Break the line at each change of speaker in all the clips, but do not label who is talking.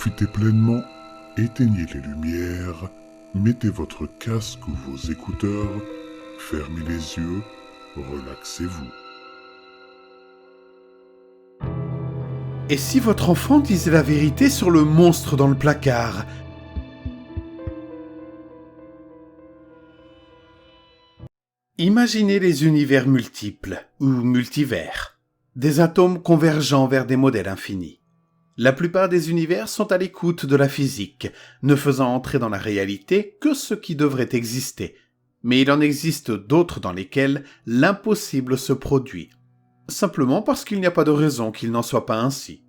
profitez pleinement, éteignez les lumières, mettez votre casque ou vos écouteurs, fermez les yeux, relaxez-vous.
Et si votre enfant disait la vérité sur le monstre dans le placard ? Imaginez les univers multiples, ou multivers, des atomes convergeant vers des modèles infinis. La plupart des univers sont à l'écoute de la physique, ne faisant entrer dans la réalité que ce qui devrait exister, mais il en existe d'autres dans lesquels l'impossible se produit, simplement parce qu'il n'y a pas de raison qu'il n'en soit pas ainsi.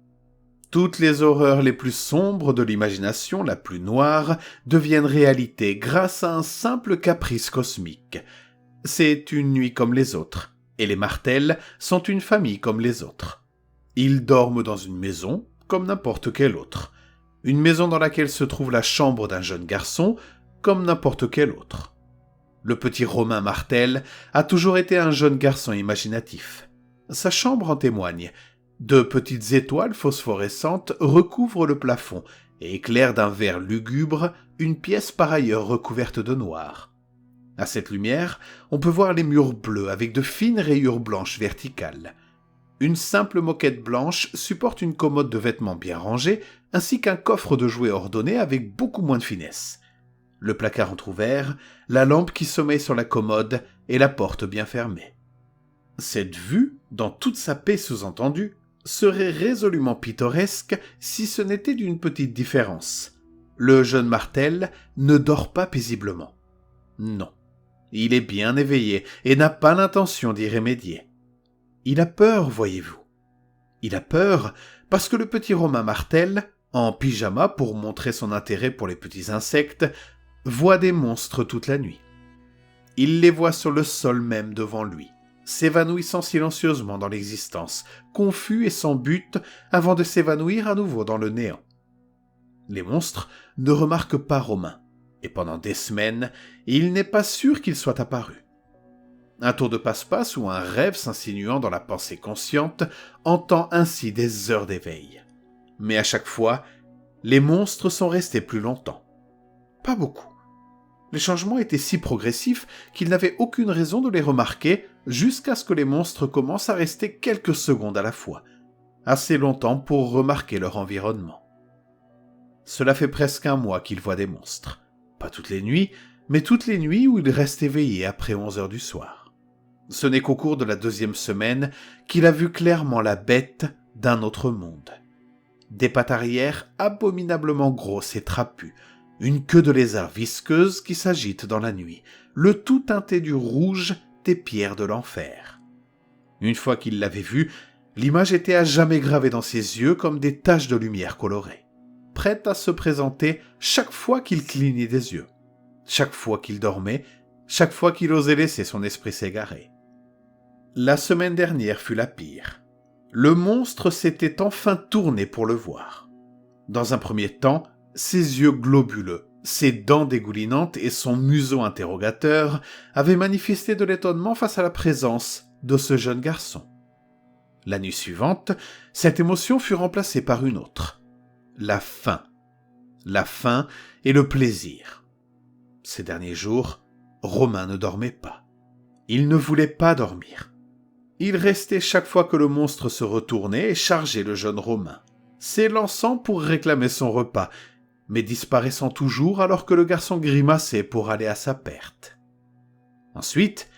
Toutes les horreurs les plus sombres de l'imagination la plus noire deviennent réalité grâce à un simple caprice cosmique. C'est une nuit comme les autres, et les Martel sont une famille comme les autres. Ils dorment dans une maison comme n'importe quelle autre. Une maison dans laquelle se trouve la chambre d'un jeune garçon comme n'importe quel autre. Le petit Romain Martel a toujours été un jeune garçon imaginatif. Sa chambre en témoigne. De petites étoiles phosphorescentes recouvrent le plafond et éclairent d'un vert lugubre une pièce par ailleurs recouverte de noir. À cette lumière, on peut voir les murs bleus avec de fines rayures blanches verticales. Une simple moquette blanche supporte une commode de vêtements bien rangée, ainsi qu'un coffre de jouets ordonné avec beaucoup moins de finesse. Le placard entrouvert, la lampe qui sommeille sur la commode et la porte bien fermée. Cette vue, dans toute sa paix sous-entendue, serait résolument pittoresque si ce n'était d'une petite différence. Le jeune Martel ne dort pas paisiblement. Non. Il est bien éveillé et n'a pas l'intention d'y remédier. Il a peur, voyez-vous. Il a peur parce que le petit Romain Martel, en pyjama pour montrer son intérêt pour les petits insectes, voit des monstres toute la nuit. Il les voit sur le sol même devant lui, s'évanouissant silencieusement dans l'existence, confus et sans but avant de s'évanouir à nouveau dans le néant. Les monstres ne remarquent pas Romain. Et pendant des semaines, il n'est pas sûr qu'il soit apparu. Un tour de passe-passe ou un rêve s'insinuant dans la pensée consciente entend ainsi des heures d'éveil. Mais à chaque fois, les monstres sont restés plus longtemps. Pas beaucoup. Les changements étaient si progressifs qu'il n'avait aucune raison de les remarquer jusqu'à ce que les monstres commencent à rester quelques secondes à la fois, assez longtemps pour remarquer leur environnement. Cela fait presque un mois qu'il voit des monstres. Pas toutes les nuits, mais toutes les nuits où il reste éveillé après 11 heures du soir. Ce n'est qu'au cours de la 2e semaine qu'il a vu clairement la bête d'un autre monde. Des pattes arrière abominablement grosses et trapues, une queue de lézard visqueuse qui s'agite dans la nuit, le tout teinté du rouge des pierres de l'enfer. Une fois qu'il l'avait vue, l'image était à jamais gravée dans ses yeux comme des taches de lumière colorées, prête à se présenter chaque fois qu'il clignait des yeux, chaque fois qu'il dormait, chaque fois qu'il osait laisser son esprit s'égarer. La semaine dernière fut la pire. Le monstre s'était enfin tourné pour le voir. Dans un premier temps, ses yeux globuleux, ses dents dégoulinantes et son museau interrogateur avaient manifesté de l'étonnement face à la présence de ce jeune garçon. La nuit suivante, cette émotion fut remplacée par une autre. La faim. La faim et le plaisir. Ces derniers jours, Romain ne dormait pas. Il ne voulait pas dormir. Il restait chaque fois que le monstre se retournait et chargeait le jeune Romain, s'élançant pour réclamer son repas, mais disparaissant toujours alors que le garçon grimaçait pour aller à sa perte. Ensuite,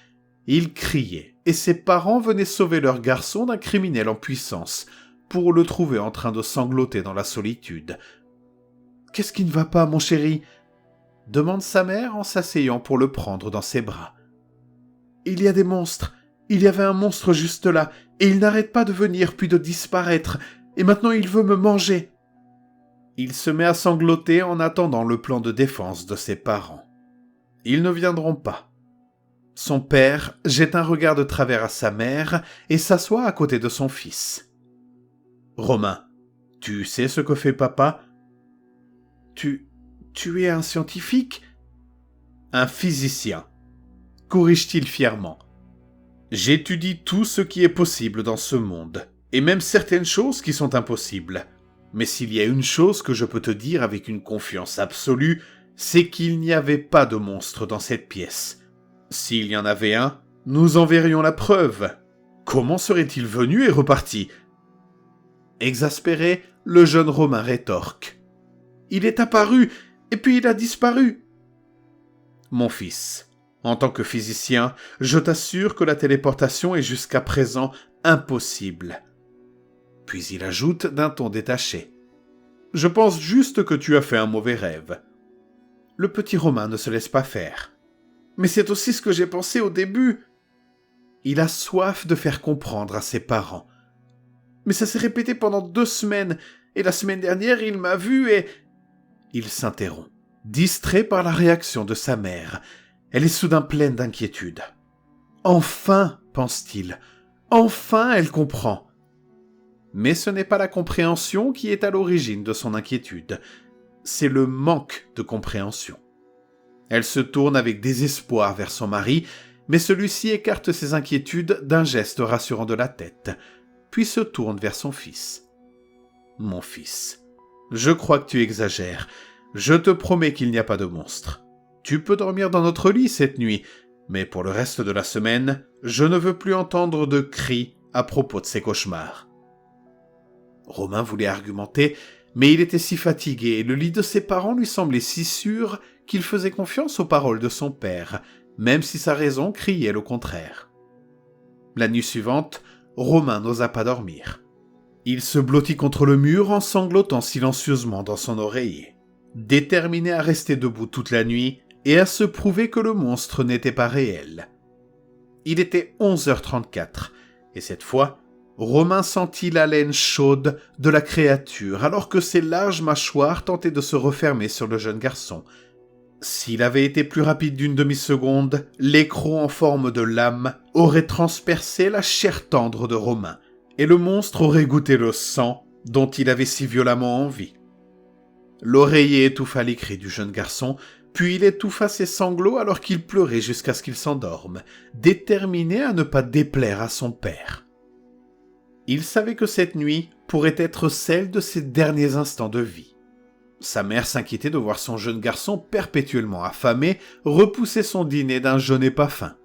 il criait, et ses parents venaient sauver leur garçon d'un criminel en puissance, pour le trouver en train de sangloter dans la solitude. « Qu'est-ce qui ne va pas, mon chéri ?» demande sa mère en s'asseyant pour le prendre dans ses bras. « Il y a des monstres. Il y avait un monstre juste là, et il n'arrête pas de venir puis de disparaître, et maintenant il veut me manger. » Il se met à sangloter en attendant le plan de défense de ses parents. Ils ne viendront pas. Son père jette un regard de travers à sa mère et s'assoit à côté de son fils. « Romain, tu sais ce que fait papa ? » Tu es un scientifique ? Un physicien, corrige-t-il fièrement. J'étudie tout ce qui est possible dans ce monde, et même certaines choses qui sont impossibles. Mais s'il y a une chose que je peux te dire avec une confiance absolue, c'est qu'il n'y avait pas de monstre dans cette pièce. S'il y en avait un, nous en verrions la preuve. Comment serait-il venu et reparti ? Exaspéré, le jeune Romain rétorque. Il est apparu, et puis il a disparu. Mon fils, en tant que physicien, je t'assure que la téléportation est jusqu'à présent impossible. Puis il ajoute d'un ton détaché. Je pense juste que tu as fait un mauvais rêve. Le petit Romain ne se laisse pas faire. Mais c'est aussi ce que j'ai pensé au début. Il a soif de faire comprendre à ses parents. Mais ça s'est répété pendant 2 semaines, et la semaine dernière, il m'a vu et... Il s'interrompt, distrait par la réaction de sa mère. Elle est soudain pleine d'inquiétude. Enfin, pense-t-il, enfin elle comprend. Mais ce n'est pas la compréhension qui est à l'origine de son inquiétude, c'est le manque de compréhension. Elle se tourne avec désespoir vers son mari, mais celui-ci écarte ses inquiétudes d'un geste rassurant de la tête, puis se tourne vers son fils. « Mon fils, je crois que tu exagères. Je te promets qu'il n'y a pas de monstre. Tu peux dormir dans notre lit cette nuit, mais pour le reste de la semaine, je ne veux plus entendre de cris à propos de ces cauchemars. » Romain voulait argumenter, mais il était si fatigué et le lit de ses parents lui semblait si sûr qu'il faisait confiance aux paroles de son père, même si sa raison criait le contraire. La nuit suivante, Romain n'osa pas dormir. Il se blottit contre le mur en sanglotant silencieusement dans son oreiller, déterminé à rester debout toute la nuit et à se prouver que le monstre n'était pas réel. Il était 11h34, et cette fois, Romain sentit l'haleine chaude de la créature alors que ses larges mâchoires tentaient de se refermer sur le jeune garçon. S'il avait été plus rapide d'une demi-seconde, l'écrou en forme de lame aurait transpercé la chair tendre de Romain, et le monstre aurait goûté le sang dont il avait si violemment envie. L'oreiller étouffa les cris du jeune garçon, puis il étouffa ses sanglots alors qu'il pleurait jusqu'à ce qu'il s'endorme, déterminé à ne pas déplaire à son père. Il savait que cette nuit pourrait être celle de ses derniers instants de vie. Sa mère s'inquiétait de voir son jeune garçon perpétuellement affamé repousser son dîner d'un jeûner pas faim.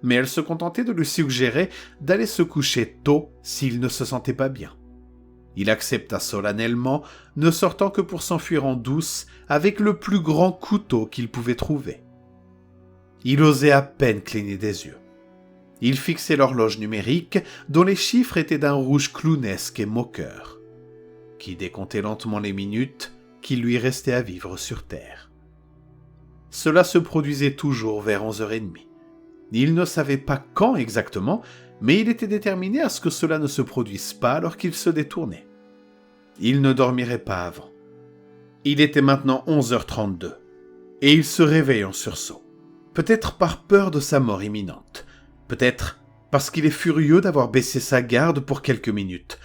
Mais elle se contentait de lui suggérer d'aller se coucher tôt s'il ne se sentait pas bien. Il accepta solennellement, ne sortant que pour s'enfuir en douce avec le plus grand couteau qu'il pouvait trouver. Il osait à peine cligner des yeux. Il fixait l'horloge numérique dont les chiffres étaient d'un rouge clownesque et moqueur, qui décomptait lentement les minutes qu'il lui restait à vivre sur Terre. Cela se produisait toujours vers 11h30. Il ne savait pas quand exactement, mais il était déterminé à ce que cela ne se produise pas alors qu'il se détournait. Il ne dormirait pas avant. Il était maintenant 11h32, et il se réveille en sursaut, peut-être par peur de sa mort imminente. Peut-être parce qu'il est furieux d'avoir baissé sa garde pour quelques minutes.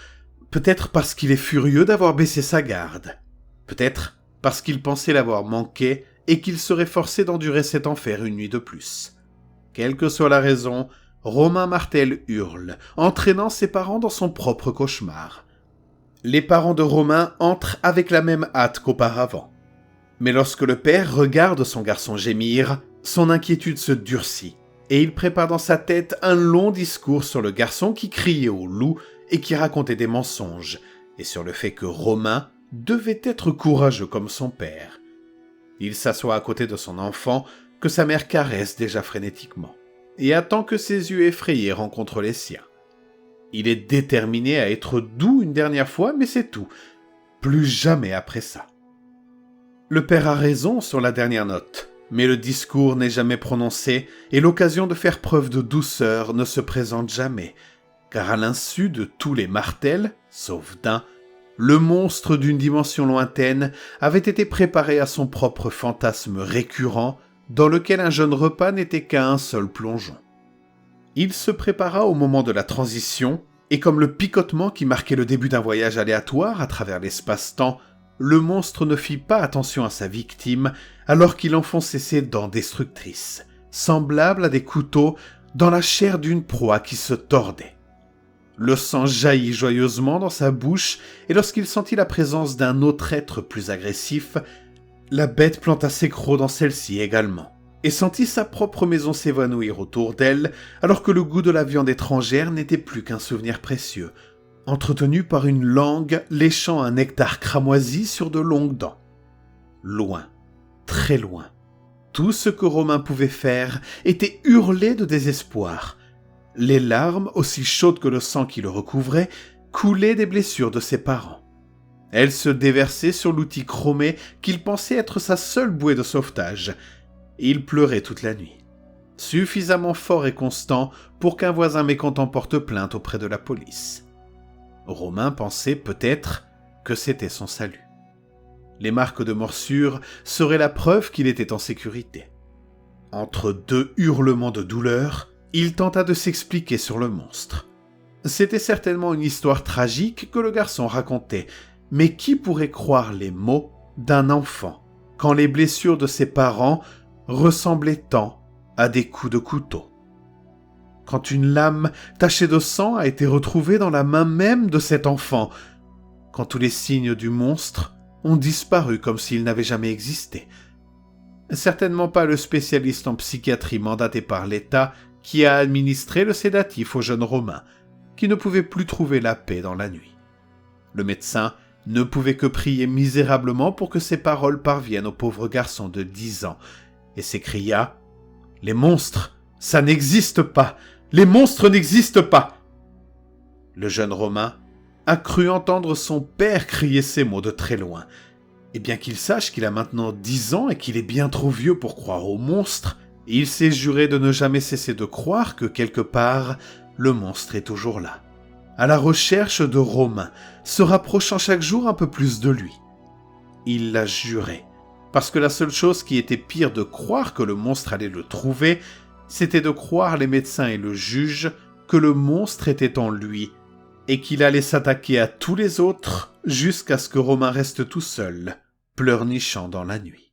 Peut-être parce qu'il est furieux d'avoir baissé sa garde. Peut-être parce qu'il pensait l'avoir manqué et qu'il serait forcé d'endurer cet enfer une nuit de plus. Quelle que soit la raison, Romain Martel hurle, entraînant ses parents dans son propre cauchemar. Les parents de Romain entrent avec la même hâte qu'auparavant. Mais lorsque le père regarde son garçon gémir, son inquiétude se durcit. Et il prépare dans sa tête un long discours sur le garçon qui criait au loup et qui racontait des mensonges, et sur le fait que Romain devait être courageux comme son père. Il s'assoit à côté de son enfant, que sa mère caresse déjà frénétiquement, et attend que ses yeux effrayés rencontrent les siens. Il est déterminé à être doux une dernière fois, mais c'est tout. Plus jamais après ça. Le père a raison sur la dernière note. Mais le discours n'est jamais prononcé et l'occasion de faire preuve de douceur ne se présente jamais, car à l'insu de tous les Martel, sauf d'un, le monstre d'une dimension lointaine avait été préparé à son propre fantasme récurrent dans lequel un jeune repas n'était qu'à un seul plongeon. Il se prépara au moment de la transition et comme le picotement qui marquait le début d'un voyage aléatoire à travers l'espace-temps, le monstre ne fit pas attention à sa victime alors qu'il enfonçait ses dents destructrices, semblables à des couteaux dans la chair d'une proie qui se tordait. Le sang jaillit joyeusement dans sa bouche, et lorsqu'il sentit la présence d'un autre être plus agressif, la bête planta ses crocs dans celle-ci également, et sentit sa propre maison s'évanouir autour d'elle, alors que le goût de la viande étrangère n'était plus qu'un souvenir précieux, entretenu par une langue léchant un nectar cramoisi sur de longues dents. Loin, très loin, tout ce que Romain pouvait faire était hurler de désespoir. Les larmes, aussi chaudes que le sang qui le recouvrait, coulaient des blessures de ses parents. Elles se déversaient sur l'outil chromé qu'il pensait être sa seule bouée de sauvetage. Il pleurait toute la nuit, suffisamment fort et constant pour qu'un voisin mécontent porte plainte auprès de la police. Romain pensait peut-être que c'était son salut. Les marques de morsure seraient la preuve qu'il était en sécurité. Entre deux hurlements de douleur, il tenta de s'expliquer sur le monstre. C'était certainement une histoire tragique que le garçon racontait, mais qui pourrait croire les mots d'un enfant quand les blessures de ses parents ressemblaient tant à des coups de couteau? Quand une lame tachée de sang a été retrouvée dans la main même de cet enfant, quand tous les signes du monstre ont disparu comme s'ils n'avaient jamais existé. Certainement pas le spécialiste en psychiatrie mandaté par l'État qui a administré le sédatif au jeune Romain, qui ne pouvait plus trouver la paix dans la nuit. Le médecin ne pouvait que prier misérablement pour que ces paroles parviennent au pauvre garçon de 10 ans, et s'écria « Les monstres, ça n'existe pas! Les monstres n'existent pas !» Le jeune Romain a cru entendre son père crier ces mots de très loin, et bien qu'il sache qu'il a maintenant 10 ans et qu'il est bien trop vieux pour croire aux monstres, il s'est juré de ne jamais cesser de croire que quelque part, le monstre est toujours là, à la recherche de Romain, se rapprochant chaque jour un peu plus de lui. Il l'a juré, parce que la seule chose qui était pire de croire que le monstre allait le trouver, c'était de croire les médecins et le juge que le monstre était en lui, et qu'il allait s'attaquer à tous les autres jusqu'à ce que Romain reste tout seul, pleurnichant dans la nuit.